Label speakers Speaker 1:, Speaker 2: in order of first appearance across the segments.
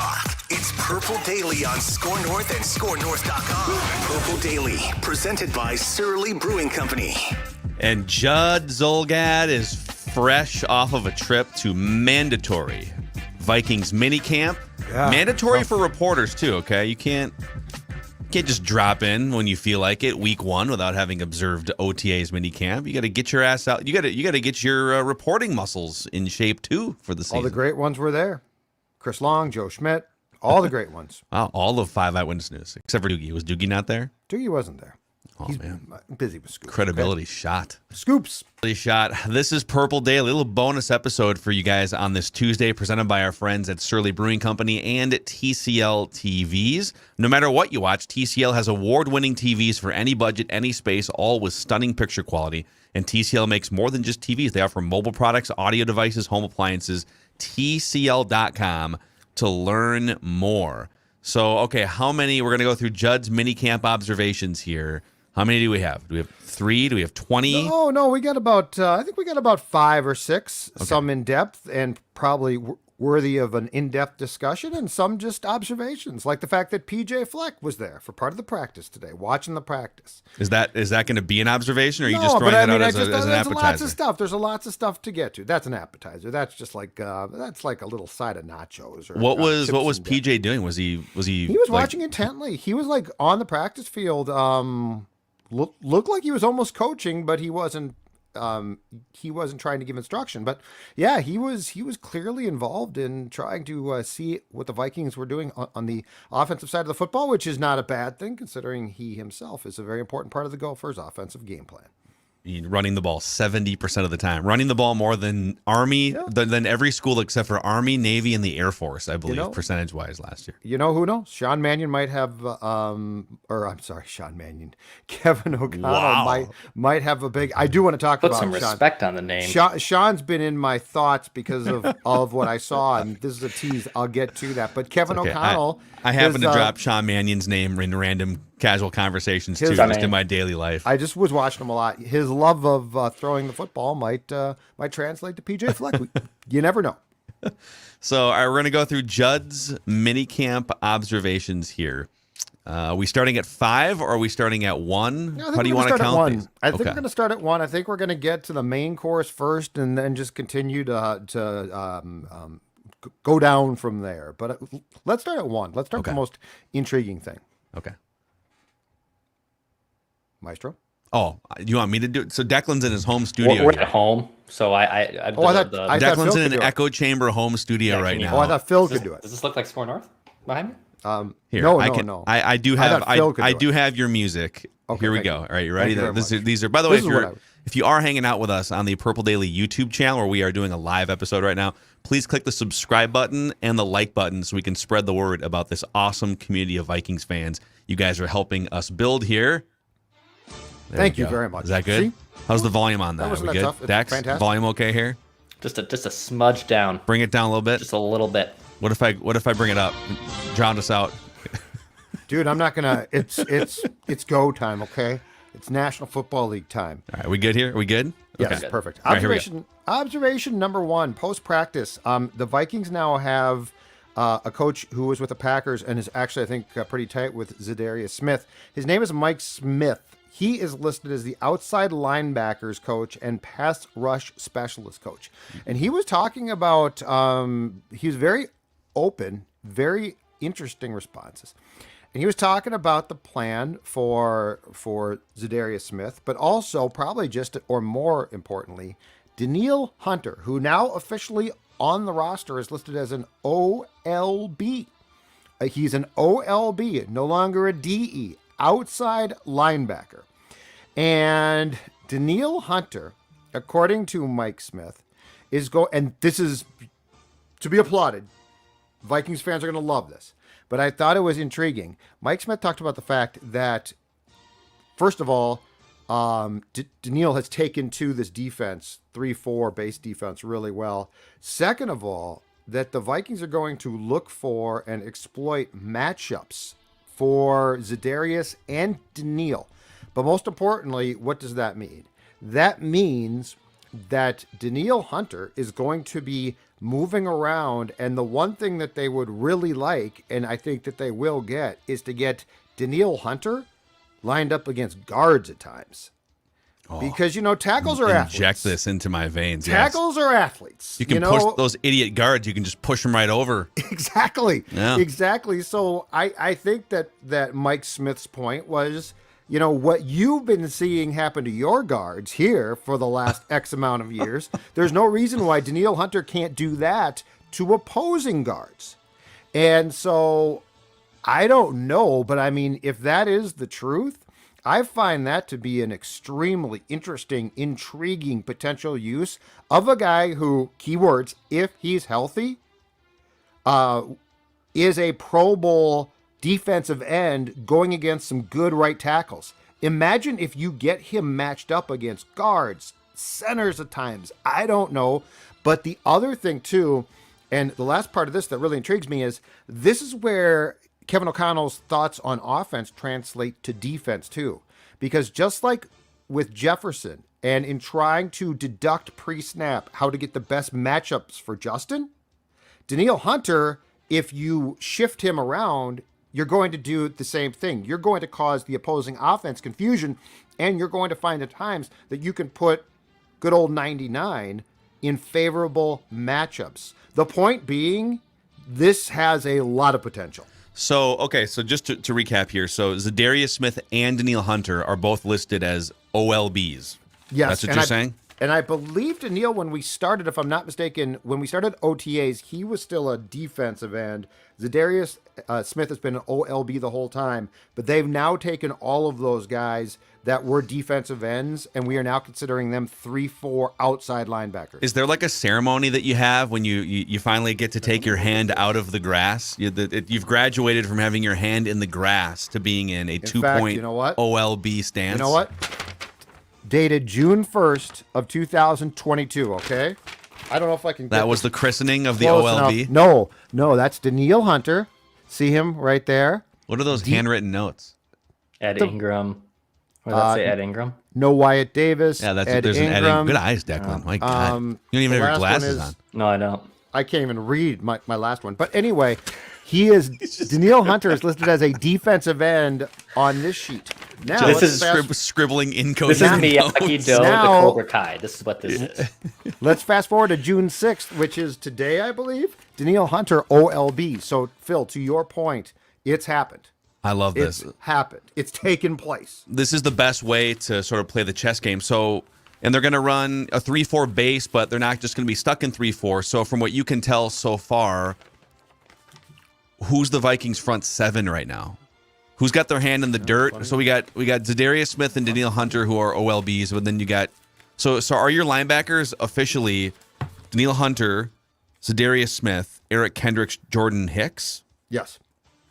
Speaker 1: talk. It's Purple Daily on Score North and ScoreNorth.com. Purple Daily, presented by Surly Brewing Company.
Speaker 2: And Judd Zulgad is fresh off of a trip to mandatory Vikings minicamp. Yeah. Mandatory for reporters, too, okay? You can't just drop in when you feel like it week one without having observed OTA's minicamp. You got to get your ass out. You got to get your reporting muscles in shape, too, for the season.
Speaker 3: All the great ones were there. Chris Long, Joe Schmidt, all the great ones.
Speaker 2: Wow, all of 5 Eyewitness News, except for Doogie. Was Doogie not there?
Speaker 3: Doogie wasn't there.
Speaker 2: Oh,
Speaker 3: He's
Speaker 2: man.
Speaker 3: busy with scoops.
Speaker 2: Credibility shot.
Speaker 3: Scoops.
Speaker 2: Shot. This is Purple Daily, a little bonus episode for you guys on this Tuesday, presented by our friends at Surly Brewing Company and at TCL TVs. No matter what you watch, TCL has award-winning TVs for any budget, any space, all with stunning picture quality. And TCL makes more than just TVs. They offer mobile products, audio devices, home appliances. TCL.com to learn more. So, okay, how many? We're going to go through Judd's minicamp observations here. How many do we have? Do we have 3? Do we have 20?
Speaker 3: No, we got about, I think we got about 5 or 6, okay. Some in depth and probably worthy of an in-depth discussion, and some just observations, like the fact that PJ Fleck was there for part of the practice today, watching the practice.
Speaker 2: Is that going to be an observation, or are you just throwing that out as an appetizer?
Speaker 3: Lots of stuff. There's lots of stuff to get to. That's an appetizer. That's just like a little side of nachos. Or
Speaker 2: what was PJ doing? Was he?
Speaker 3: He was watching intently. He was like on the practice field. Looked like he was almost coaching, but he wasn't. He wasn't trying to give instruction, but yeah, he was clearly involved in trying to see what the Vikings were doing on the offensive side of the football, which is not a bad thing considering he himself is a very important part of the Gophers' offensive game plan.
Speaker 2: Running the ball 70% of the time, running the ball more than Army, than every school except for Army, Navy, and the Air Force, I believe, percentage-wise last year.
Speaker 3: You know who knows? Sean Mannion might have, Sean Mannion. Kevin O'Connell might have a big. I do want to talk about
Speaker 4: Sean. Put some respect on the name.
Speaker 3: Sean's been in my thoughts because of what I saw, and this is a tease. I'll get to that. But Kevin O'Connell.
Speaker 2: I happen to drop Sean Mannion's name in random casual conversations too, just in my daily life.
Speaker 3: I just was watching him a lot. His love of throwing the football might translate to PJ Fleck. You never know.
Speaker 2: So we're going to go through Judd's minicamp observations here. Are we starting at 5 or are we starting at 1?
Speaker 3: How do you want to count these? I think we're going to start at 1. I think we're going to get to the main course first and then just continue to go down from there. But let's start at 1. Let's start with the most intriguing thing.
Speaker 2: Okay.
Speaker 3: Maestro?
Speaker 2: Oh, you want me to do it? So Declan's in his home studio.
Speaker 4: We're at home, so
Speaker 2: Declan's in an echo chamber home studio right now.
Speaker 3: Oh, I thought Phil could do it.
Speaker 4: Does this look like Score North behind me?
Speaker 2: Here,
Speaker 3: no.
Speaker 2: I do have your music. Okay, here we go. All right, you ready? These are. By the way, if you are hanging out with us on the Purple Daily YouTube channel, where we are doing a live episode right now, please click the subscribe button and the like button so we can spread the word about this awesome community of Vikings fans. You guys are helping us build here.
Speaker 3: Thank you very much.
Speaker 2: Is that good?
Speaker 3: See?
Speaker 2: How's the volume on that?
Speaker 3: That wasn't
Speaker 2: we good?
Speaker 3: tough.
Speaker 2: Dex,
Speaker 3: fantastic.
Speaker 2: Volume okay here?
Speaker 4: Just a smudge down.
Speaker 2: Bring it down a little bit.
Speaker 4: Just a little bit.
Speaker 2: What if I bring it up? Drown us out.
Speaker 3: Dude, I'm not gonna. It's go time. Okay, it's National Football League time.
Speaker 2: All right, we good here? Are we good?
Speaker 3: Yes,
Speaker 2: okay.
Speaker 3: Perfect.
Speaker 2: All right,
Speaker 3: Observation number 1, post practice. The Vikings now have a coach who was with the Packers and is actually, I think, pretty tight with Zadarius Smith. His name is Mike Smith. He is listed as the outside linebackers coach and pass rush specialist coach. And he was talking about, he was very open, very interesting responses. And he was talking about the plan for Zadarius Smith, but also probably just, or more importantly, Danielle Hunter, who now officially on the roster is listed as an OLB. He's an OLB, no longer a DE, outside linebacker. And Danielle Hunter, according to Mike Smith, and this is to be applauded. Vikings fans are going to love this. But I thought it was intriguing. Mike Smith talked about the fact that, first of all, Danielle has taken to this defense, 3-4 base defense, really well. Second of all, that the Vikings are going to look for and exploit matchups for Zadarius and Danielle. But most importantly, what does that mean? That means that Danielle Hunter is going to be moving around. And the one thing that they would really like, and I think that they will get, is to get Danielle Hunter lined up against guards at times. Because, tackles are athletes.
Speaker 2: Inject this into my veins.
Speaker 3: Tackles are athletes.
Speaker 2: You can push those idiot guards. You can just push them right over.
Speaker 3: Exactly.
Speaker 2: Yeah.
Speaker 3: Exactly. So I think that Mike Smith's point was, what you've been seeing happen to your guards here for the last X amount of years, there's no reason why Danielle Hunter can't do that to opposing guards. And so I don't know, but I mean, if that is the truth, I find that to be an extremely interesting, intriguing potential use of a guy who, keywords, if he's healthy, is a Pro Bowl defensive end going against some good right tackles. Imagine if you get him matched up against guards, centers at times. I don't know. But the other thing, too, and the last part of this that really intrigues me is this is where Kevin O'Connell's thoughts on offense translate to defense too, because just like with Jefferson and in trying to deduct pre-snap how to get the best matchups for Justin, Danielle Hunter, if you shift him around, you're going to do the same thing. You're going to cause the opposing offense confusion, and you're going to find at times that you can put good old 99 in favorable matchups. The point being, this has a lot of potential.
Speaker 2: So just to recap here. So Zadarius Smith and Danielle Hunter are both listed as OLBs.
Speaker 3: Yes.
Speaker 2: That's what you're saying?
Speaker 3: And I believe Danielle, when we started, if I'm not mistaken, when we started OTAs, he was still a defensive end. Zadarius Smith has been an OLB the whole time, but they've now taken all of those guys that were defensive ends, and we are now considering them 3-4 outside linebackers.
Speaker 2: Is there like a ceremony that you have when you finally get to take your hand out of the grass? You've graduated from having your hand in the grass to being in a 2-point OLB stance.
Speaker 3: You know what? Dated June 1st of 2022, okay? I don't know if I can get
Speaker 2: That was the christening of the OLB?
Speaker 3: Enough. No, that's Danielle Hunter. See him right there?
Speaker 2: What are those handwritten notes?
Speaker 4: Ed Ingram. What did that say, Ed Ingram?
Speaker 3: No Wyatt Davis.
Speaker 2: Yeah,
Speaker 3: there's
Speaker 2: an
Speaker 3: Ingram.
Speaker 2: Good eyes, Declan. My God. You don't even have your glasses on.
Speaker 4: No, I don't.
Speaker 3: I can't even read my last one. But anyway, Danielle Hunter is listed as a defensive end on this sheet. Now,
Speaker 2: this is scribbling in code.
Speaker 4: This is Miyagi-Do, the Cobra Kai. This is what this is.
Speaker 3: Let's fast forward to June 6th, which is today, I believe. Danielle Hunter, OLB. So, Phil, to your point, it's happened.
Speaker 2: I love this.
Speaker 3: It's happened. It's taken place.
Speaker 2: This is the best way to sort of play the chess game. So, and they're going to run a 3-4 base, but they're not just going to be stuck in 3-4. So, from what you can tell so far, who's the Vikings front seven right now? Who's got their hand in the dirt? Funny. So we got Zadarius Smith and Danielle Hunter who are OLBs, but then you got so are your linebackers officially Danielle Hunter, Zadarius Smith, Eric Kendricks, Jordan Hicks?
Speaker 3: Yes.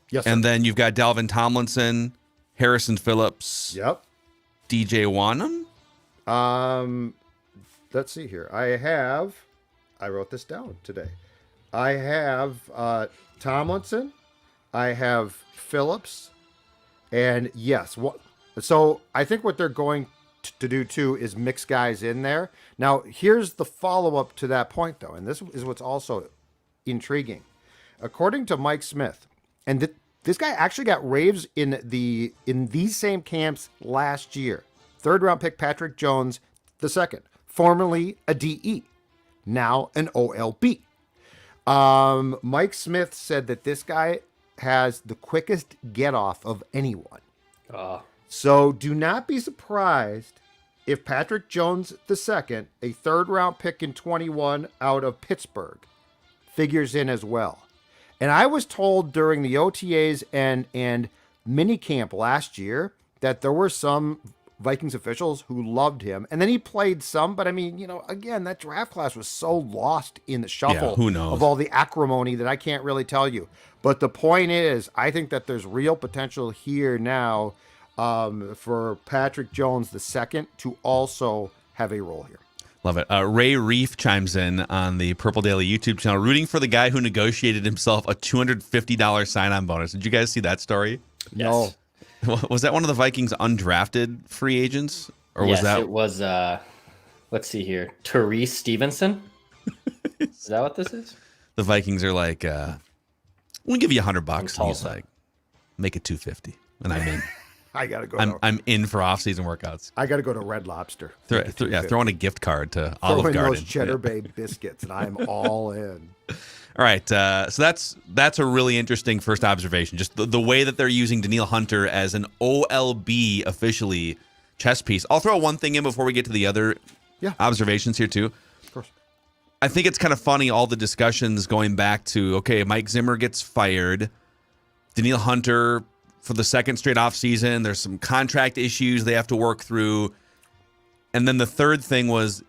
Speaker 3: Yes.
Speaker 2: And then you've got Dalvin Tomlinson, Harrison Phillips.
Speaker 3: Yep.
Speaker 2: DJ Wanham?
Speaker 3: Let's see here. I wrote this down today. I have Tomlinson. I have Phillips. And yes, so I think what they're going to do too is mix guys in there. Now, here's the follow-up to that point, though, and this is what's also intriguing. According to Mike Smith, and this guy actually got raves in these same camps last year. Third-round pick Patrick Jones II, formerly a DE, now an OLB. Mike Smith said that this guy has the quickest get off of anyone. So do not be surprised if Patrick Jones II, a third round pick in 21 out of Pittsburgh, figures in as well. And I was told during the OTAs and minicamp last year that there were some Vikings officials who loved him. And then he played some, but I mean, again, that draft class was so lost in the shuffle
Speaker 2: who knows?
Speaker 3: Of all the acrimony that I can't really tell you. But the point is, I think that there's real potential here now for Patrick Jones II to also have a role here.
Speaker 2: Love it. Ray Reef chimes in on the Purple Daily YouTube channel, rooting for the guy who negotiated himself a $250 sign-on bonus. Did you guys see that story?
Speaker 3: No.
Speaker 4: Yes.
Speaker 2: Was that one of the Vikings undrafted free agents? Or was
Speaker 4: yes,
Speaker 2: that?
Speaker 4: It was, let's see here, Therese Stevenson. Is that what this is?
Speaker 2: The Vikings are like, we'll give you $100. And he's
Speaker 4: Tulsa.
Speaker 2: like, make it $250, and I'm in.
Speaker 3: I gotta go.
Speaker 2: I'm in for off-season workouts.
Speaker 3: I gotta go to Red Lobster.
Speaker 2: Throw in a gift card to Olive
Speaker 3: Throw in
Speaker 2: Garden.
Speaker 3: those Cheddar Bay biscuits, and I'm all in.
Speaker 2: All right, so that's a really interesting first observation. Just the way that they're using Danielle Hunter as an OLB officially chess piece. I'll throw one thing in before we get to the other observations here too.
Speaker 3: Of course.
Speaker 2: I think it's kind of funny, all the discussions going back to, okay, Mike Zimmer gets fired. Danielle Hunter, for the second straight offseason, there's some contract issues they have to work through. And then the third thing was,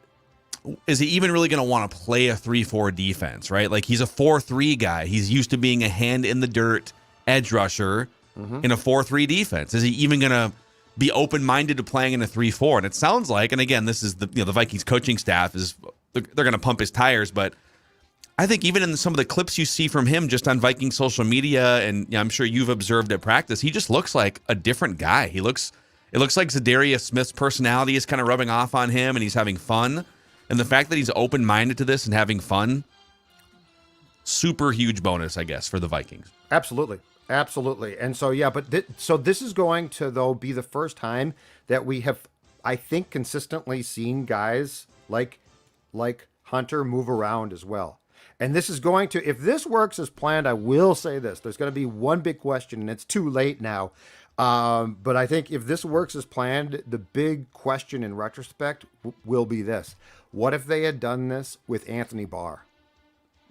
Speaker 2: is he even really going to want to play a 3-4 defense, right? Like, he's a 4-3 guy. He's used to being a hand-in-the-dirt edge rusher in a 4-3 defense. Is he even going to be open-minded to playing in a 3-4? And it sounds like, and again, this is the Vikings coaching staff they're going to pump his tires, but I think even in some of the clips you see from him just on Viking social media, and I'm sure you've observed at practice, he just looks like a different guy. It looks like Zadarius Smith's personality is kind of rubbing off on him, and he's having fun. And the fact that he's open-minded to this and having fun, super huge bonus, I guess, for the Vikings.
Speaker 3: Absolutely. And so, so this is going to, though, be the first time that we have, I think, consistently seen guys like Hunter move around as well. And this is going to, if this works as planned, I will say this. There's going to be one big question, and it's too late now. But I think if this works as planned, the big question in retrospect will be this. What if they had done this with Anthony Barr?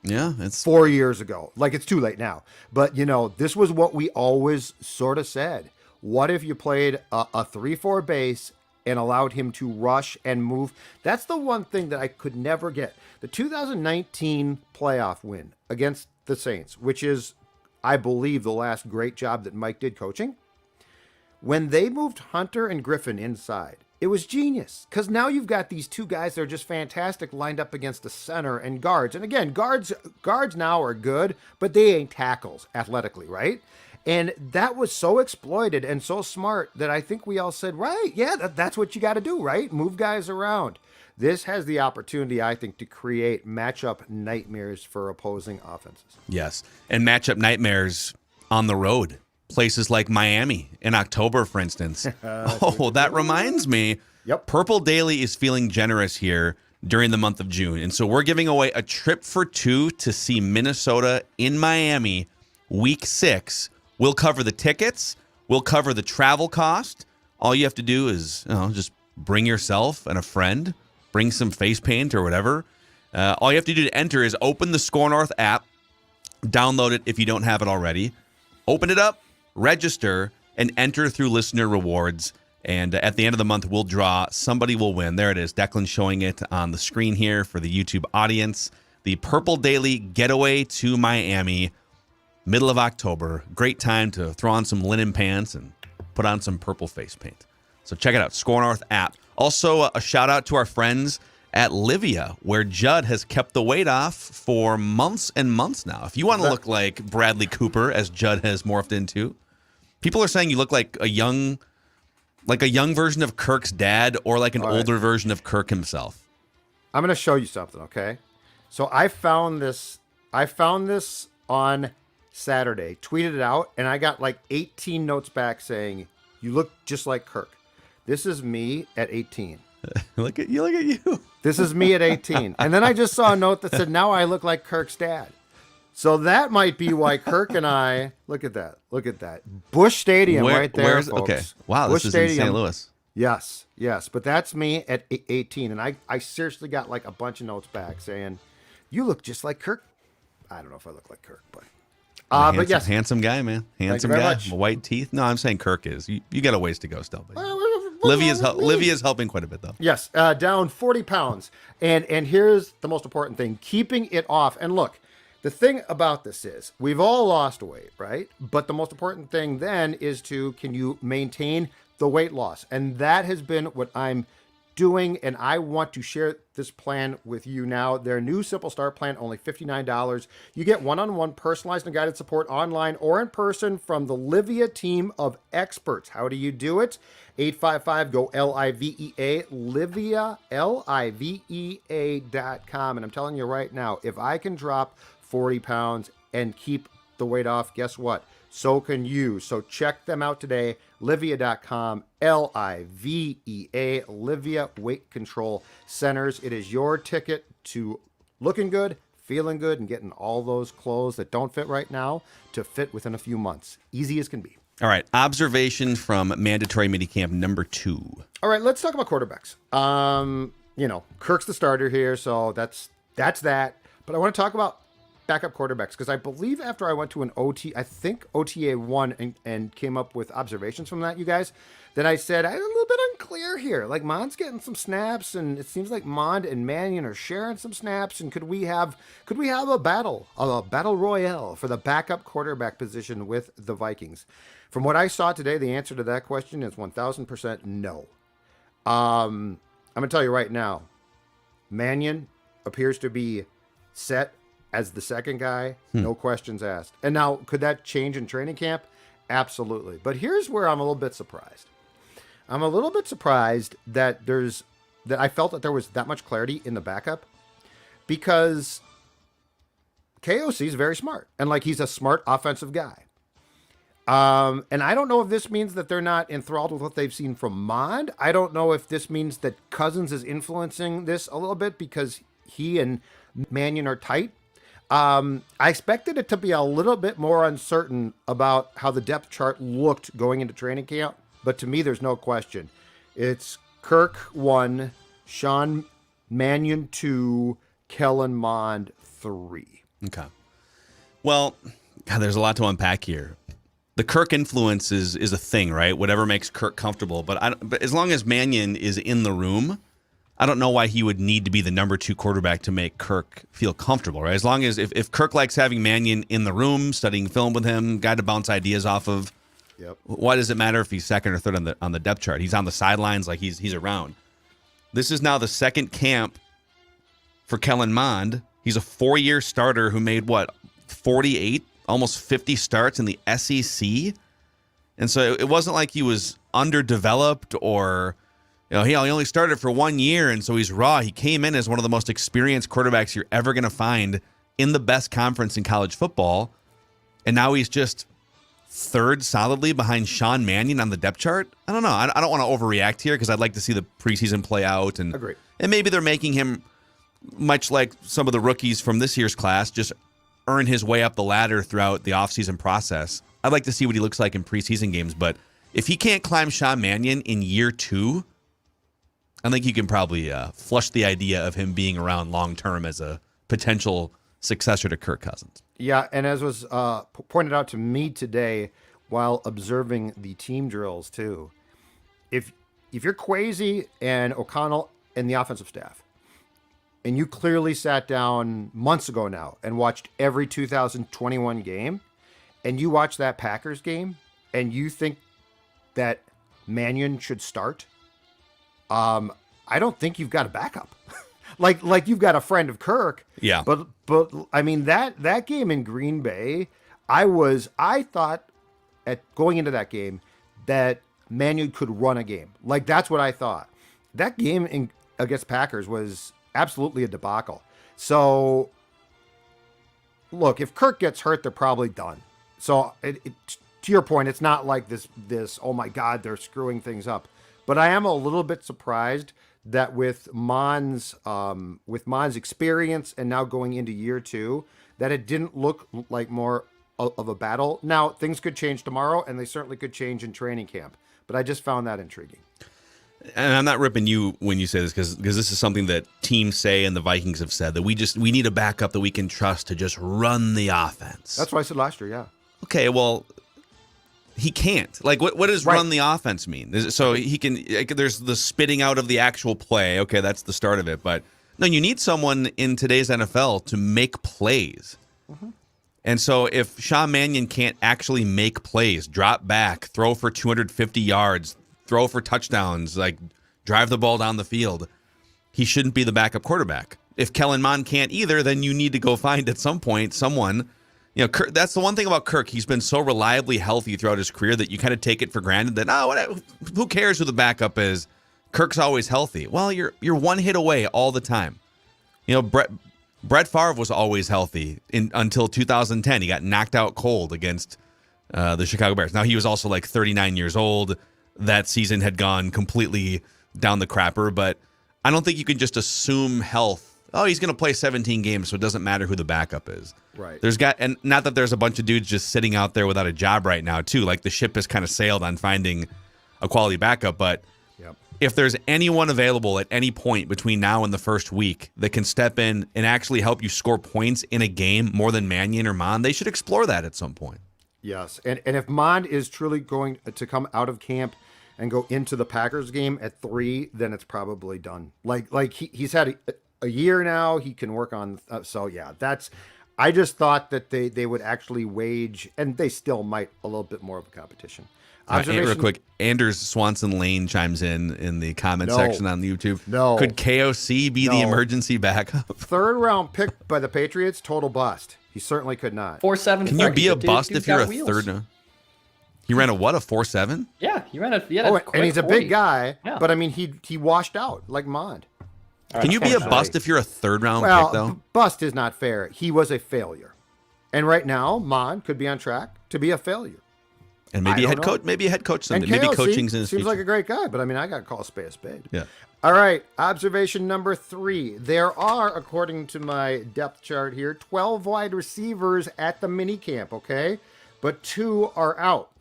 Speaker 2: Yeah, it's
Speaker 3: 4 years ago. Like, it's too late now. But, this was what we always sort of said. What if you played a 3-4 base and allowed him to rush and move? That's the one thing that I could never get. The 2019 playoff win against the Saints, which is, I believe, the last great job that Mike did coaching. When they moved Hunter and Griffin inside, it was genius, because now you've got these two guys that are just fantastic lined up against the center and guards. And again, guards now are good, but they ain't tackles athletically, right? And that was so exploited and so smart that I think we all said, right, yeah, that's what you got to do, right? Move guys around. This has the opportunity, I think, to create matchup nightmares for opposing offenses.
Speaker 2: Yes, and matchup nightmares on the road. Places like Miami in October, for instance. That reminds me.
Speaker 3: Yep.
Speaker 2: Purple Daily is feeling generous here during the month of June. And so we're giving away a trip for two to see Minnesota in Miami week 6. We'll cover the tickets. We'll cover the travel cost. All you have to do is just bring yourself and a friend. Bring some face paint or whatever. All you have to do to enter is open the Score North app. Download it if you don't have it already. Open it up. Register and enter through listener rewards. And at the end of the month, we'll draw. Somebody will win. There it is. Declan showing it on the screen here for the YouTube audience. The Purple Daily Getaway to Miami, middle of October. Great time to throw on some linen pants and put on some purple face paint. So check it out. Score North app. Also, a shout out to our friends at Livia, where Judd has kept the weight off for months and months now. If you want to look like Bradley Cooper, as Judd has morphed into, people are saying you look like a young version of Kirk's dad, or like an older version of Kirk himself.
Speaker 3: I'm going to show you something, okay? So I found this on Saturday, tweeted it out, and I got like 18 notes back saying, you look just like Kirk. This is me at 18.
Speaker 2: Look at you.
Speaker 3: This is me at 18. And then I just saw a note that said, now I look like Kirk's dad. So that might be why Kirk and I, look at that. Busch Stadium right there, folks.
Speaker 2: Okay. Wow,
Speaker 3: Busch
Speaker 2: this is
Speaker 3: Stadium.
Speaker 2: in St. Louis.
Speaker 3: Yes. But that's me at 18. And I seriously got like a bunch of notes back saying, you look just like Kirk. I don't know if I look like Kirk, but but yes.
Speaker 2: Handsome guy, man. Handsome guy.
Speaker 3: Much.
Speaker 2: White teeth. No, I'm saying Kirk is. You got a ways to go still. But Livia's helping quite a bit, though.
Speaker 3: Yes, down 40 pounds. And here's the most important thing, keeping it off. And look, the thing about this is we've all lost weight, right? But the most important thing then is can you maintain the weight loss? And that has been what I'm doing, and I want to share this plan with you now. Their new Simple Start plan, only $59. You get one-on-one personalized and guided support online or in person from the Livea team of experts. How do you do it? 855-GO-LIVEA, Livea, LIVEA.com. And I'm telling you right now, if I can drop 40 pounds and keep the weight off, guess what? So can you. So check them out today. Livea.com, Livea, Livea Weight Control Centers. It is your ticket to looking good, feeling good, and getting all those clothes that don't fit right now to fit within a few months. Easy as can be.
Speaker 2: All right. Observation from mandatory minicamp number 2.
Speaker 3: All right, let's talk about quarterbacks. Kirk's the starter here, so that's that. But I want to talk about backup quarterbacks, because I believe after I went to an OT, I think OTA 1 and came up with observations from that, you guys, that I said, I'm a little bit unclear here. Like, Mond's getting some snaps, and it seems like Mond and Mannion are sharing some snaps, and could we have a battle royale for the backup quarterback position with the Vikings? From what I saw today, the answer to that question is 1,000% no. I'm going to tell you right now, Mannion appears to be set as the second guy, no questions asked. And now, could that change in training camp? Absolutely. But here's where I'm a little bit surprised. I'm a little bit surprised that I felt that there was that much clarity in the backup, because KOC is very smart, and like, he's a smart offensive guy. And I don't know if this means that they're not enthralled with what they've seen from Mond. I don't know if this means that Cousins is influencing this a little bit because he and Mannion are tight. I expected it to be a little bit more uncertain about how the depth chart looked going into training camp, but to me, there's no question. It's Kirk 1, Sean Mannion 2, Kellen Mond 3.
Speaker 2: Okay. Well, God, there's a lot to unpack here. The Kirk influence is a thing, right? Whatever makes Kirk comfortable. But as long as Mannion is in the room, I don't know why he would need to be the number 2 quarterback to make Kirk feel comfortable, right? As long as if Kirk likes having Mannion in the room, studying film with him, guy to bounce ideas off of, why does it matter if he's second or third on the depth chart? He's on the sidelines, like he's around. This is now the second camp for Kellen Mond. He's a 4-year starter who made 48, almost 50 starts in the SEC. And so it wasn't like he was underdeveloped or, he only started for 1 year, and so he's raw. He came in as one of the most experienced quarterbacks you're ever going to find in the best conference in college football, and now he's just third solidly behind Sean Mannion on the depth chart. I don't know. I don't want to overreact here because I'd like to see the preseason play out. And
Speaker 3: Agreed.
Speaker 2: And maybe they're making him, much like some of the rookies from this year's class, just earn his way up the ladder throughout the offseason process. I'd like to see what he looks like in preseason games, but if he can't climb Sean Mannion in year 2, I think you can probably flush the idea of him being around long-term as a potential successor to Kirk Cousins.
Speaker 3: Yeah, and as was pointed out to me today while observing the team drills too, if you're Kwesi and O'Connell and the offensive staff, and you clearly sat down months ago now and watched every 2021 game, and you watch that Packers game, and you think that Mannion should start, I don't think you've got a backup. like you've got a friend of Kirk.
Speaker 2: Yeah.
Speaker 3: But I mean that game in Green Bay, I thought at going into that game that Mannion could run a game. Like, that's what I thought. That game against Packers was absolutely a debacle. So look, if Kirk gets hurt, they're probably done. So to your point, it's not like this, oh my God, they're screwing things up. But I am a little bit surprised that with Mond's experience and now going into year 2, that it didn't look like more of a battle. Now, things could change tomorrow, and they certainly could change in training camp. But I just found that intriguing.
Speaker 2: And I'm not ripping you when you say this, because this is something that teams say and the Vikings have said, that we need a backup that we can trust to just run the offense.
Speaker 3: That's what I said last year, yeah.
Speaker 2: Okay, well, he can't. Like, what does run the offense mean? So he can. There's the spitting out of the actual play. Okay, that's the start of it. But no, you need someone in today's NFL to make plays. Mm-hmm. And so if Sean Mannion can't actually make plays, drop back, throw for 250 yards, throw for touchdowns, like drive the ball down the field. He shouldn't be the backup quarterback. If Kellen Mond can't either, then you need to go find at some point someone. Kirk, that's the one thing about Kirk. He's been so reliably healthy throughout his career that you kind of take it for granted that, who cares who the backup is? Kirk's always healthy. Well, you're one hit away all the time. Brett Favre was always healthy until 2010. He got knocked out cold against the Chicago Bears. Now, he was also like 39 years old. That season had gone completely down the crapper, but I don't think you can just assume health. Oh, he's going to play 17 games, so it doesn't matter who the backup is.
Speaker 3: Right.
Speaker 2: And not that there's a bunch of dudes just sitting out there without a job right now, too. Like the ship has kind of sailed on finding a quality backup, but if there's anyone available at any point between now and the first week that can step in and actually help you score points in a game more than Mannion or Mond, they should explore that at some point.
Speaker 3: Yes, and if Mond is truly going to come out of camp and go into the Packers game at 3, then it's probably done. Like he's had a year now. He can work on. I just thought that they would actually wage, and they still might, a little bit more of a competition.
Speaker 2: Real quick, Anders Swanson Lane chimes in the comment section on YouTube.
Speaker 3: No.
Speaker 2: Could KOC be the emergency backup?
Speaker 3: 3rd round pick by the Patriots, total bust. He certainly could not.
Speaker 4: 4.7.
Speaker 2: Can you be a bust if you're a third? He ran a 4.7?
Speaker 4: Yeah, he ran a.
Speaker 3: And he's a
Speaker 4: 40.
Speaker 3: big guy.
Speaker 4: Yeah.
Speaker 3: But I mean, he washed out like Mond.
Speaker 2: Can you be a bust if you're a 3rd round pick though?
Speaker 3: Bust is not fair. He was a failure, and right now Mond could be on track to be a failure.
Speaker 2: And maybe a head coach. Maybe a head coach someday.
Speaker 3: And
Speaker 2: maybe coaching's in his
Speaker 3: seems
Speaker 2: future.
Speaker 3: like a great guy, but I mean, I got to call a spade a spade.
Speaker 2: Yeah.
Speaker 3: All right. Observation number 3. There are, according to my depth chart here, 12 wide receivers at the mini camp. Okay, but 2 are out.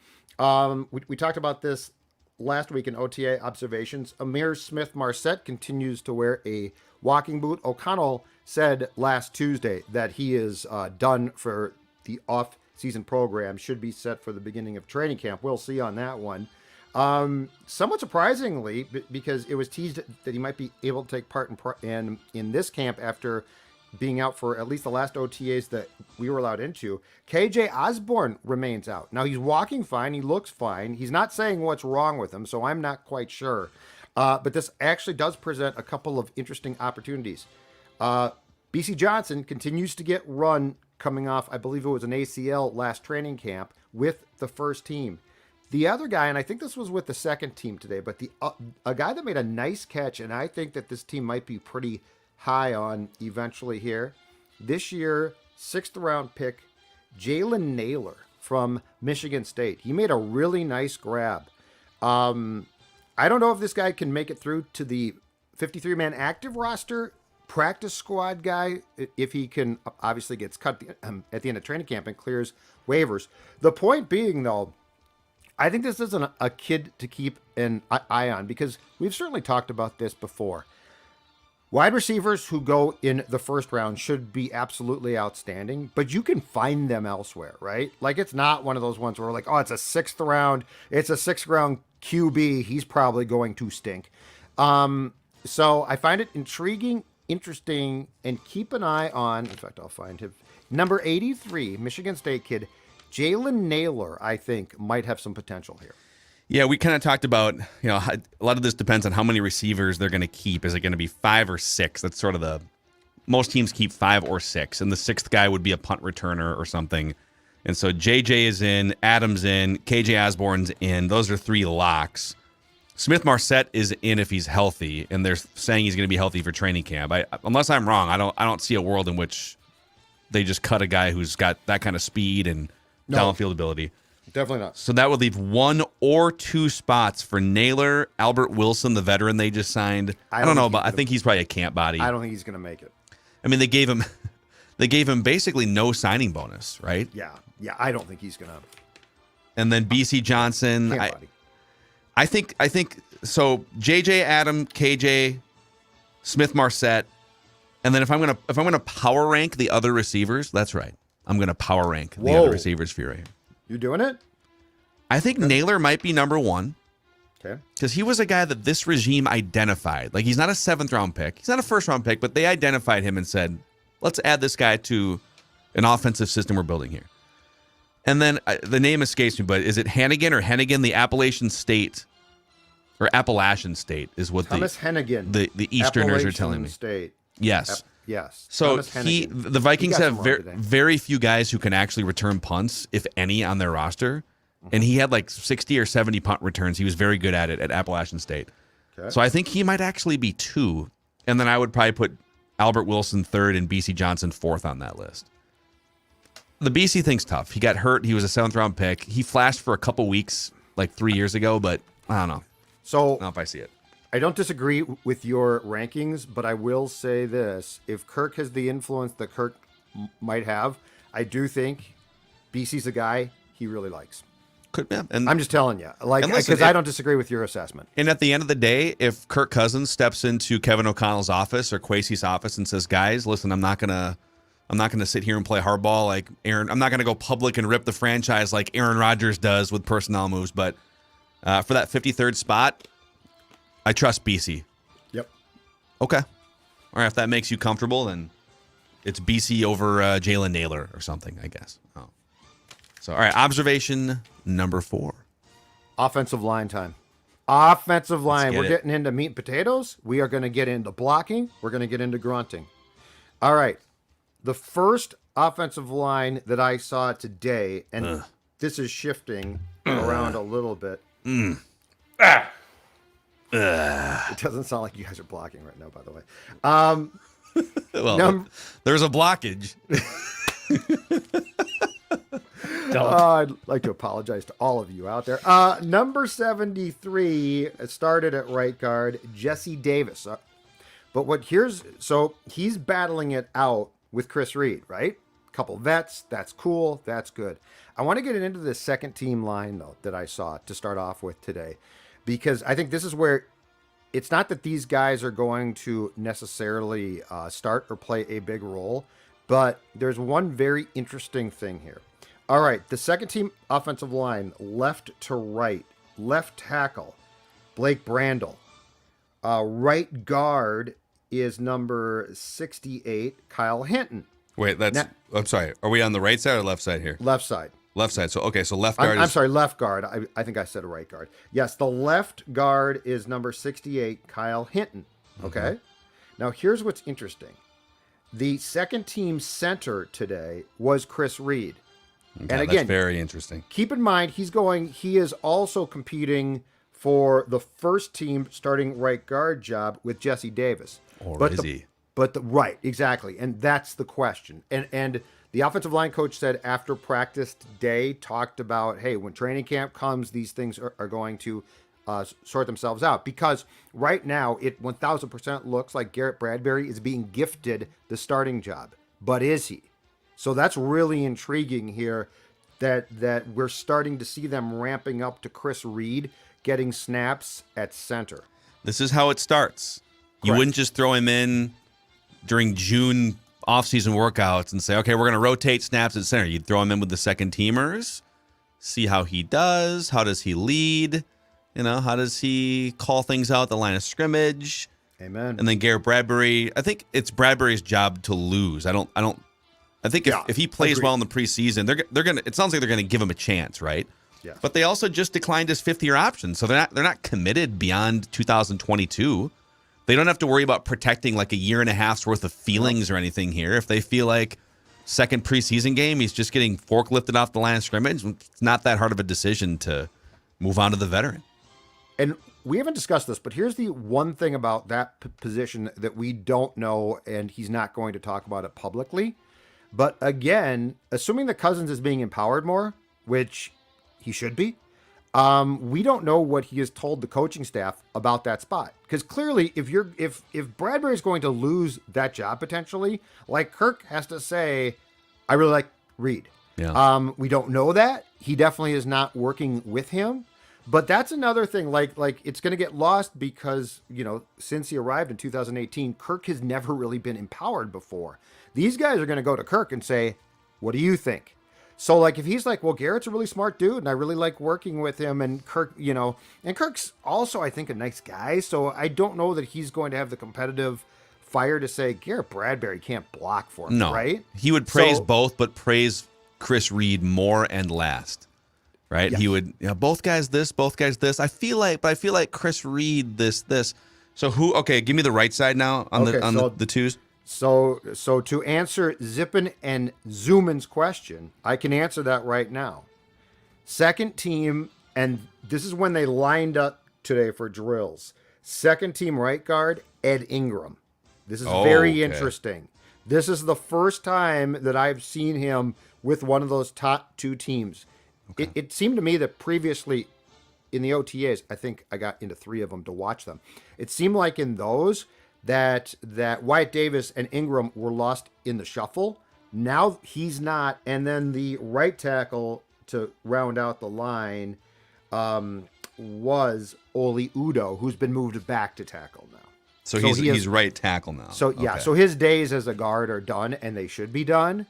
Speaker 3: We talked about this last week in OTA observations. Ihmir Smith-Marsette continues to wear a walking boot. O'Connell said last Tuesday that he is done for the off-season program, should be set for the beginning of training camp. We'll see on that one. Somewhat surprisingly, because it was teased that he might be able to take part in this camp after being out for at least the last OTAs that we were allowed into. KJ Osborne remains out. Now, he's walking fine. He looks fine. He's not saying what's wrong with him, so I'm not quite sure. But this actually does present a couple of interesting opportunities. Bisi Johnson continues to get run coming off, I believe it was an ACL last training camp with the first team. The other guy, and I think this was with the second team today, but a guy that made a nice catch, and I think that this team might be pretty high on eventually here. This year, 6th round pick, Jalen Naglor from Michigan State. He made a really nice grab. I don't know if this guy can make it through to the 53-man active roster, practice squad guy, if he can, obviously gets cut at the end of training camp and clears waivers. The point being, though, I think this isn't a kid to keep an eye on, because we've certainly talked about this before. Wide receivers who go in the first round should be absolutely outstanding, but you can find them elsewhere, right? Like, it's not one of those ones where we're like, oh, it's a 6th round. It's a 6th round QB. He's probably going to stink. So I find it intriguing, interesting, and keep an eye on, in fact, I'll find him. Number 83, Michigan State kid, Jalen Naglor, I think, might have some potential here.
Speaker 2: Yeah, we kind of talked about, a lot of this depends on how many receivers they're going to keep. Is it going to be 5 or 6? That's sort of most teams keep 5 or 6, and the 6th guy would be a punt returner or something. And so JJ is in, Adams in, KJ Osborne's in. Those are 3 locks. Smith-Marsette is in if he's healthy, and they're saying he's going to be healthy for training camp. Unless I'm wrong, I don't see a world in which they just cut a guy who's got that kind of speed and downfield ability.
Speaker 3: Definitely not.
Speaker 2: So that would leave 1 or 2 spots for Naglor, Albert Wilson, the veteran they just signed. I don't know, but I think he's probably a camp body.
Speaker 3: I don't think he's going to make it.
Speaker 2: I mean, they gave him basically no signing bonus, right?
Speaker 3: Yeah, I don't think he's going to.
Speaker 2: And then Bisi Johnson,
Speaker 3: Camp body.
Speaker 2: I think so. JJ, Adam, KJ, Smith-Marsette, and then if I'm gonna power rank the other receivers, that's right. I'm gonna power rank the other receivers for you right here.
Speaker 3: You doing it?
Speaker 2: I think Naglor might be number 1.
Speaker 3: Okay.
Speaker 2: Because he was a guy that this regime identified. Like, he's not a 7th round pick. He's not a 1st round pick, but they identified him and said, let's add this guy to an offensive system we're building here. And then the name escapes me, but is it Hannigan or Hennigan, the Appalachian State or Appalachian State is what
Speaker 3: Thomas Hennigan.
Speaker 2: The Easterners are telling me.
Speaker 3: State.
Speaker 2: Yes.
Speaker 3: Yes.
Speaker 2: So the Vikings have very few guys who can actually return punts, if any, on their roster. And he had like 60 or 70 punt returns. He was very good at it at Appalachian State. Okay. So I think he might actually be 2. And then I would probably put Albert Wilson 3rd and Bisi Johnson 4th on that list. The BC thing's tough. He got hurt. He was a 7th-round pick. He flashed for a couple weeks like 3 years ago, but I don't know.
Speaker 3: So
Speaker 2: I don't know if I see it.
Speaker 3: I don't disagree with your rankings, but I will say this. If Kirk has the influence that Kirk might have, I do think BC's a guy he really likes.
Speaker 2: Could be. And
Speaker 3: I'm just telling you, like, because I don't disagree with your assessment.
Speaker 2: And at the end of the day, if Kirk Cousins steps into Kevin O'Connell's office or Kwesi's office and says, "Guys, listen, I'm not gonna sit here and play hardball like Aaron. I'm not gonna go public and rip the franchise like Aaron Rodgers does with personnel moves." But for that 53rd spot, I trust BC.
Speaker 3: Yep.
Speaker 2: Okay. All right. If that makes you comfortable, then it's BC over Jalen Naglor or something, I guess. Oh. So, all right. Observation number 4.
Speaker 3: Offensive line time. Offensive line. We're
Speaker 2: it.
Speaker 3: getting into meat and potatoes. We are going to get into blocking. We're going to get into grunting. All right. The first offensive line that I saw today, and this is shifting around a little bit. It doesn't sound like you guys are blocking right now, by the way.
Speaker 2: Well, there's a blockage.
Speaker 3: I'd like to apologize to all of you out there. Number 73 started at right guard, Jesse Davis. So he's battling it out with Chris Reed, right? Couple vets. That's cool. That's good. I want to get into the second team line, though, that I saw to start off with today, because I think this is where it's not that these guys are going to necessarily start or play a big role, but there's one very interesting thing here. All right, the second team offensive line, left to right, left tackle, Blake Brandel. Right guard is number 68, Kyle Hinton.
Speaker 2: Wait, I'm sorry. Are we on the right side or left side here?
Speaker 3: Left side.
Speaker 2: Left side. So, okay, so left guard
Speaker 3: I'm sorry, left guard. I think I said a right guard. Yes, the left guard is number 68, Kyle Hinton. Okay? Mm-hmm. Now, here's what's interesting. The second team center today was Chris Reed.
Speaker 2: Okay, and again, that's very interesting.
Speaker 3: Keep in mind, he is also competing for the first team starting right guard job with Jesse Davis.
Speaker 2: Or is he?
Speaker 3: Right, exactly. And that's the question. And the offensive line coach said after practice today, talked about, hey, when training camp comes, these things are going to sort themselves out. Because right now, it 1,000% looks like Garrett Bradbury is being gifted the starting job. But is he? So that's really intriguing here that we're starting to see them ramping up to Chris Reed getting snaps at center.
Speaker 2: This is how it starts. Correct. You wouldn't just throw him in during June offseason workouts and say, okay, we're going to rotate snaps at center. You'd throw him in with the second teamers, see how he does. How does he lead? How does he call things out at the line of scrimmage?
Speaker 3: Amen.
Speaker 2: And then Garrett Bradbury, I think it's Bradbury's job to lose. I think if he plays well in the preseason, they're gonna. It sounds like they're gonna give him a chance, right?
Speaker 3: Yeah.
Speaker 2: But they also just declined his 5th-year option, so they're not committed beyond 2022. They don't have to worry about protecting like a year and a half's worth of feelings or anything here. If they feel like second preseason game, he's just getting forklifted off the line of scrimmage, it's not that hard of a decision to move on to the veteran.
Speaker 3: And we haven't discussed this, but here's the one thing about that position that we don't know, and he's not going to talk about it publicly. But again, assuming that Cousins is being empowered more, which he should be, we don't know what he has told the coaching staff about that spot. Because clearly, if Bradbury is going to lose that job potentially, like Kirk has to say, I really like Reed.
Speaker 2: Yeah.
Speaker 3: We don't know that. He definitely is not working with him. But that's another thing. Like it's going to get lost because, since he arrived in 2018, Kirk has never really been empowered before. These guys are going to go to Kirk and say, what do you think? So, like, if he's like, well, Garrett's a really smart dude, and I really like working with him, and Kirk, and Kirk's also, I think, a nice guy, so I don't know that he's going to have the competitive fire to say, Garrett Bradbury can't block for him, right?
Speaker 2: He would praise both, but praise Chris Reed more and last, right?
Speaker 3: Yes.
Speaker 2: He would, both guys this. I feel like Chris Reed this. So who? Okay, give me the right side now on the twos.
Speaker 3: So to answer Zippin and Zooman's question, I can answer that right now. Second team, and this is when they lined up today for drills. Second team right guard, Ed Ingram. This is very interesting. This is the first time that I've seen him with one of those top two teams. Okay. It seemed to me that previously in the OTAs, I think I got into 3 of them to watch them. It seemed like in those that Wyatt Davis and Ingram were lost in the shuffle. Now he's not. And then the right tackle to round out the line was Oli Udoh, who's been moved back to tackle now.
Speaker 2: So he's right tackle now.
Speaker 3: So yeah, so his days as a guard are done, and they should be done.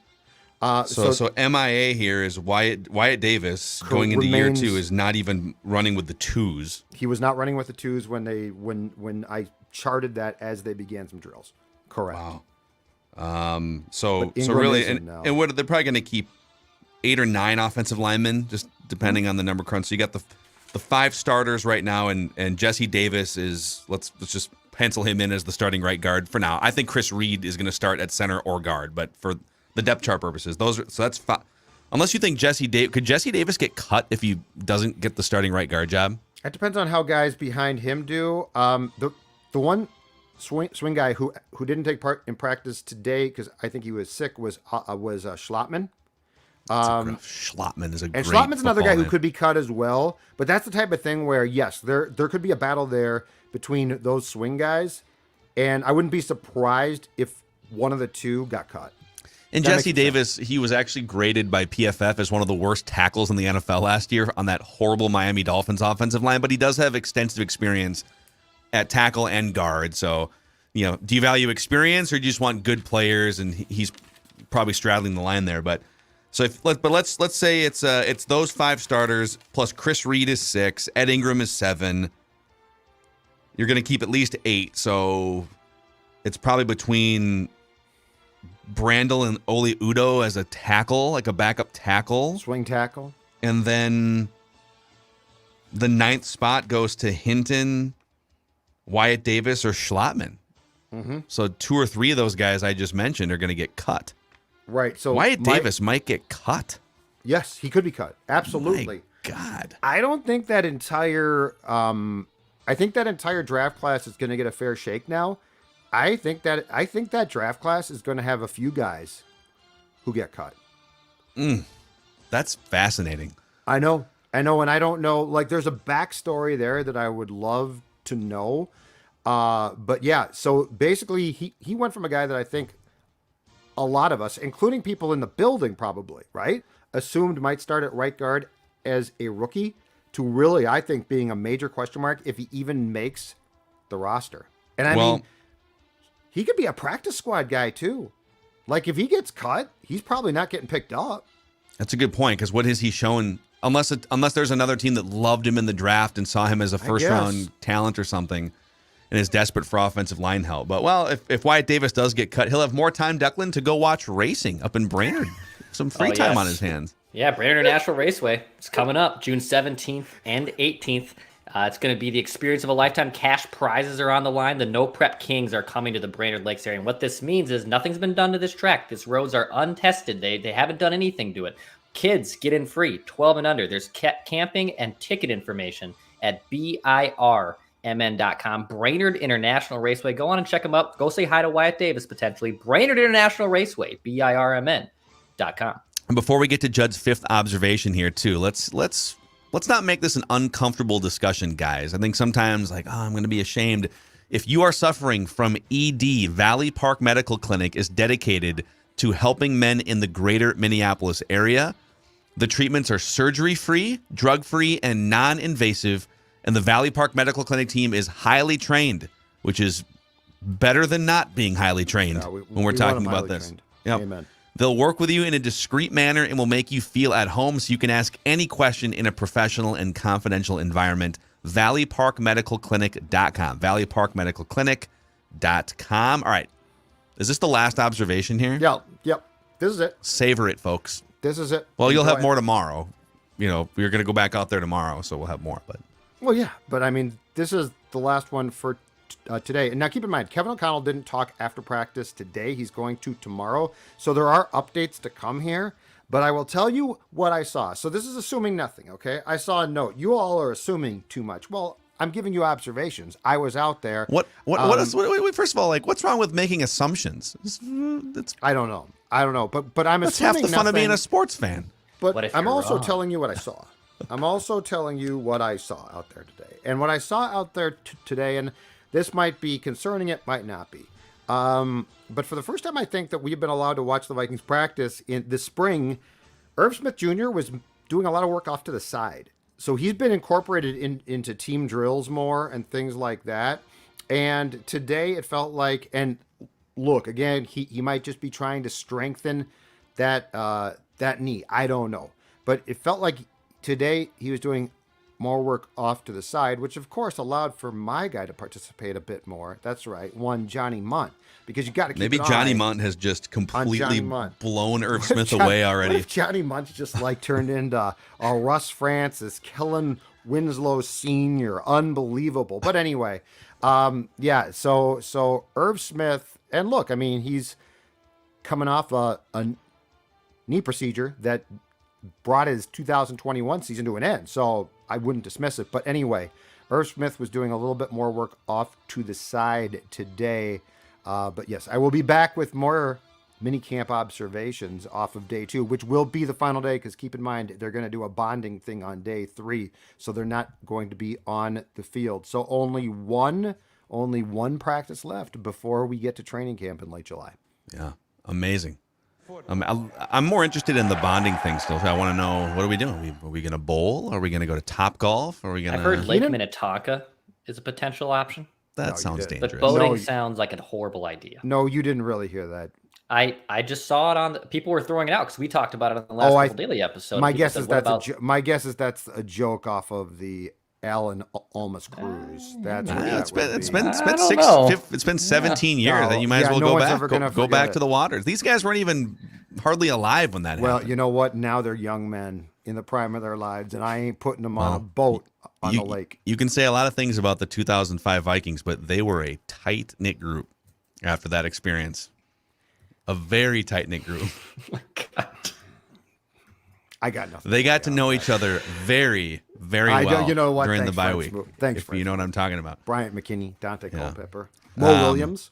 Speaker 2: So MIA here is Wyatt Davis going into year 2 is not even running with the twos.
Speaker 3: He was not running with the twos when I charted that as they began some drills. Correct.
Speaker 2: Wow. So really, and what they're probably going to keep 8 or 9 offensive linemen, just depending on the number crunch. So you got the 5 starters right now, and Jesse Davis is let's just pencil him in as the starting right guard for now. I think Chris Reed is going to start at center or guard, but for the depth chart purposes, that's fine. Unless you think could Jesse Davis get cut if he doesn't get the starting right guard job?
Speaker 3: It depends on how guys behind him do. The one swing guy who didn't take part in practice today because I think he was sick was Schlottman.
Speaker 2: Schlottman is a great
Speaker 3: Schlottman's another guy
Speaker 2: name.
Speaker 3: who could be cut as well. But that's the type of thing where yes, there could be a battle there between those swing guys, and I wouldn't be surprised if one of the two got cut.
Speaker 2: And Jesse Davis, he was actually graded by PFF as one of the worst tackles in the NFL last year on that horrible Miami Dolphins offensive line, but he does have extensive experience at tackle and guard. So, do you value experience or do you just want good players? And he's probably straddling the line there. But let's say it's those 5 starters plus Chris Reed is 6, Ed Ingram is 7. You're going to keep at least 8, so it's probably between Brandel and Oli Udoh as a tackle, like a backup tackle.
Speaker 3: Swing tackle.
Speaker 2: And then the 9th spot goes to Hinton, Wyatt Davis, or Schlottman. Mm-hmm. So 2 or 3 of those guys I just mentioned are going to get cut.
Speaker 3: Right. So
Speaker 2: Wyatt Davis might get cut.
Speaker 3: Yes, he could be cut. Absolutely.
Speaker 2: My God.
Speaker 3: I don't think that entire draft class is going to get a fair shake now. I think that draft class is going to have a few guys who get cut.
Speaker 2: That's fascinating.
Speaker 3: I know, and I don't know. Like, there's a backstory there that I would love to know. But yeah, so basically, he went from a guy that I think a lot of us, including people in the building, probably assumed might start at right guard as a rookie, to really, I think, being a major question mark if he even makes the roster. And I mean, he could be a practice squad guy too. Like, if he gets cut, he's probably not getting picked up.
Speaker 2: That's a good point, because what has he shown? Unless there's another team that loved him in the draft and saw him as a first-round talent or something and is desperate for offensive line help. But, if Wyatt Davis does get cut, he'll have more time, Declan, to go watch racing up in Brainerd. Some free time on his hands.
Speaker 4: Yeah, Brainerd International Raceway. It's coming up June 17th and 18th. It's going to be the experience of a lifetime. Cash prizes are on the line. The No Prep Kings are coming to the Brainerd Lakes area. And what this means is nothing's been done to this track. These roads are untested. They haven't done anything to it. Kids get in free, 12 and under. There's camping and ticket information at BIRMN.com. Brainerd International Raceway. Go on and check them out. Go say hi to Wyatt Davis, potentially. Brainerd International Raceway, BIRMN.com.
Speaker 2: And before we get to Judd's 5th observation here, too, let's not make this an uncomfortable discussion, guys. I think sometimes, I'm going to be ashamed. If you are suffering from ED, Valley Park Medical Clinic is dedicated to helping men in the greater Minneapolis area. The treatments are surgery-free, drug-free, and non-invasive. And the Valley Park Medical Clinic team is highly trained, which is better than not being highly trained when we're talking about this.
Speaker 3: Yep. Amen.
Speaker 2: They'll work with you in a discreet manner and will make you feel at home so you can ask any question in a professional and confidential environment. ValleyParkMedicalClinic.com. ValleyParkMedicalClinic.com. All right. Is this the last observation here?
Speaker 3: Yep. This is it.
Speaker 2: Savor it, folks.
Speaker 3: This is it.
Speaker 2: Well, you'll have more tomorrow. we're going to go back out there tomorrow, so we'll have more. But
Speaker 3: Well, yeah, but I mean, this is the last one for today. And now keep in mind, Kevin O'Connell didn't talk after practice today. He's going to tomorrow. So there are updates to come here. But I will tell you what I saw. So this is assuming nothing, okay? I saw a note. You all are assuming too much. Well, I'm giving you observations. I was out there.
Speaker 2: what first of all, like, what's wrong with making assumptions?
Speaker 3: I don't know. But I'm
Speaker 2: That's
Speaker 3: assuming
Speaker 2: half the fun of being a
Speaker 3: nothing.
Speaker 2: sports fan.
Speaker 3: But I'm also
Speaker 4: wrong?
Speaker 3: telling you what I saw. I'm also telling you what I saw out there today. And what I saw out there today, and this might be concerning, it might not be. But for the first time, I think that we've been allowed to watch the Vikings practice in this spring. Irv Smith Jr. was doing a lot of work off to the side. So he's been incorporated into team drills more and things like that. And today it felt like, and look, again, he might just be trying to strengthen that knee. I don't know. But it felt like today he was doing more work off to the side, which of course allowed for my guy to participate a bit more. That's right, one Johnny Munt, because you got to keep
Speaker 2: Maybe
Speaker 3: an
Speaker 2: Johnny
Speaker 3: eye
Speaker 2: Munt has just completely
Speaker 3: Johnny Munt.
Speaker 2: blown Irv
Speaker 3: What
Speaker 2: Smith
Speaker 3: if
Speaker 2: away already.
Speaker 3: What if Johnny Munt's just like turned into a Russ Francis, Kellen Winslow Sr., unbelievable. But anyway, yeah. So Irv Smith, and look, I mean, he's coming off a knee procedure that brought his 2021 season to an end. So I wouldn't dismiss it. But anyway, Irv Smith was doing a little bit more work off to the side today. But yes, I will be back with more mini camp observations off of day 2, which will be the final day, because keep in mind, they're going to do a bonding thing on day 3. So they're not going to be on the field. So only one practice left before we get to training camp in late July.
Speaker 2: Yeah, amazing. I'm more interested in the bonding thing still. I want to know, what are we doing? Are we going to bowl? Are we going to go to Top Golf? Are we going to?
Speaker 4: I've heard Lake Minnetonka is a potential option,
Speaker 2: That sounds dangerous.
Speaker 4: but boating sounds like a horrible idea.
Speaker 3: No, you didn't really hear that.
Speaker 4: I just saw it on people were throwing it out because we talked about it on the last Purple Daily episode.
Speaker 3: My
Speaker 4: People
Speaker 3: guess
Speaker 4: said,
Speaker 3: is
Speaker 4: "What
Speaker 3: that's
Speaker 4: about-"
Speaker 3: my guess is that's a joke off of the Alan Almas cruise. That's what that would be.
Speaker 2: It's been
Speaker 4: I don't know.
Speaker 2: it's been 17 years,
Speaker 3: No,
Speaker 2: and you might as well
Speaker 3: no
Speaker 2: go
Speaker 3: one's
Speaker 2: back.
Speaker 3: ever gonna
Speaker 2: Go
Speaker 3: forget
Speaker 2: back
Speaker 3: it.
Speaker 2: to the waters. These guys weren't even hardly alive when that
Speaker 3: Well,
Speaker 2: happened.
Speaker 3: you know what? Now they're young men in the prime of their lives, and I ain't putting them on a boat on the lake.
Speaker 2: You can say a lot of things about the 2005 Vikings, but they were a tight-knit group after that experience. A very tight-knit group.
Speaker 3: I got nothing.
Speaker 2: They got to know each other very, very well
Speaker 3: you know what?
Speaker 2: during
Speaker 3: Thanks,
Speaker 2: the bye
Speaker 3: French.
Speaker 2: week.
Speaker 3: Thanks,
Speaker 2: if
Speaker 3: French.
Speaker 2: you know what I'm talking about.
Speaker 3: Bryant McKinney, Dante
Speaker 2: Yeah.
Speaker 3: Culpepper, Mo Williams.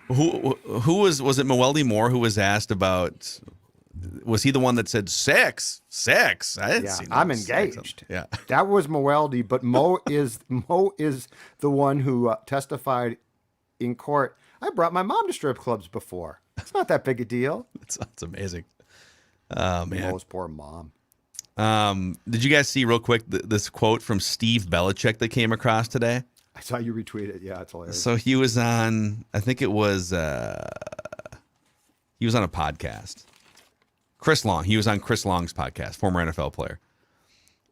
Speaker 2: Who was it? Meweldy Moore, who was asked about? Was he the one that said six? I didn't see.
Speaker 3: I'm
Speaker 2: six.
Speaker 3: engaged.
Speaker 2: Yeah,
Speaker 3: That was Moeldy, but Mo is the one who testified in court. I brought my mom to strip clubs before. It's not that big a deal.
Speaker 2: that's amazing. Oh man,
Speaker 3: Mo's poor mom.
Speaker 2: did you guys see real quick this quote from Steve Belichick that came across today?
Speaker 3: I saw you retweet it. Yeah, it's hilarious.
Speaker 2: So he was on, I think it was, he was on a podcast. Chris Long. He was on Chris Long's podcast, former NFL player.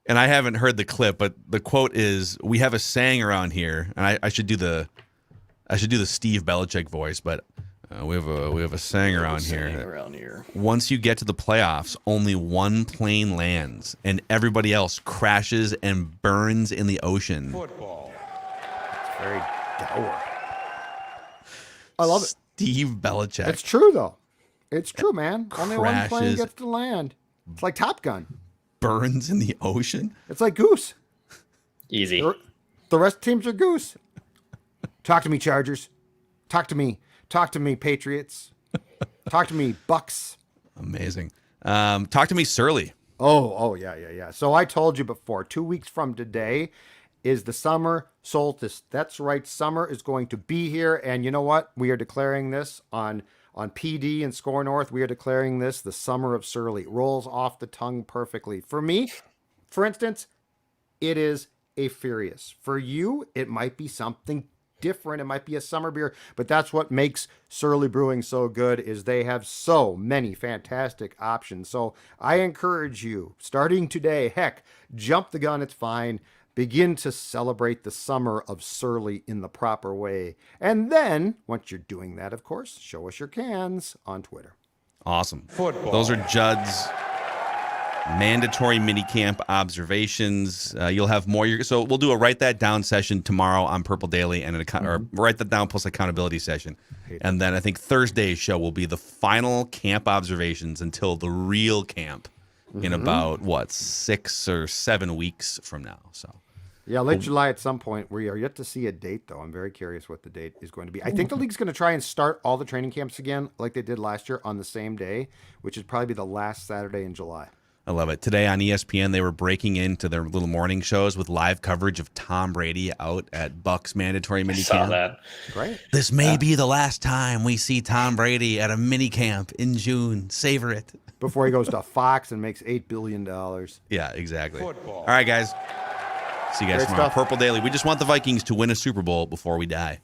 Speaker 2: And I haven't heard the clip, but the quote is, "We have a saying around here," and I should do the Steve Belichick voice, but we have a saying around here. Once you get to the playoffs, only one plane lands, and everybody else crashes and burns in the ocean.
Speaker 3: Football. It's very dour. I love it.
Speaker 2: Steve Belichick.
Speaker 3: It's true, though. It's true, man. Only one plane
Speaker 2: Crashes.
Speaker 3: gets to land. It's like Top Gun.
Speaker 2: Burns in the ocean.
Speaker 3: It's like Goose.
Speaker 4: Easy.
Speaker 3: The rest of the teams are Goose. Talk to me, Chargers. Talk to me. Talk to me, Patriots. Talk to me, Bucks.
Speaker 2: Amazing. Talk to me, Surly.
Speaker 3: Oh, yeah. So I told you before, 2 weeks from today is the summer solstice. That's right. Summer is going to be here. And you know what? We are declaring this on PD and Score North. We are declaring this the summer of Surly. It rolls off the tongue perfectly. For me, for instance, it is a Furious. For you, it might be something different. It might be a summer beer, but that's what makes Surly Brewing so good, is they have so many fantastic options. So I encourage you, starting today, heck, jump the gun, it's fine. Begin to celebrate the summer of Surly in the proper way. And then, once you're doing that, of course, show us your cans on Twitter.
Speaker 2: Awesome. Football. Those are Judd's mandatory minicamp observations. You'll have more. So we'll do a write that down session tomorrow on Purple Daily, and or write that down plus accountability session. And then I think Thursday's show will be the final camp observations until the real camp in about 6 or 7 weeks from now. So.
Speaker 3: Yeah, late July at some point. We are yet to see a date, though. I'm very curious what the date is going to be. I think the league's going to try and start all the training camps again, like they did last year, on the same day, which is probably be the last Saturday in July.
Speaker 2: I love it. Today on ESPN, they were breaking into their little morning shows with live coverage of Tom Brady out at Bucks mandatory minicamp.
Speaker 5: Saw that.
Speaker 3: Great.
Speaker 2: This may be the last time we see Tom Brady at a minicamp in June. Savor it.
Speaker 3: Before he goes to Fox and makes $8 billion.
Speaker 2: Yeah, exactly. Football. All right, guys. See you guys
Speaker 3: Great
Speaker 2: tomorrow.
Speaker 3: stuff.
Speaker 2: Purple Daily. We just want the Vikings to win a Super Bowl before we die.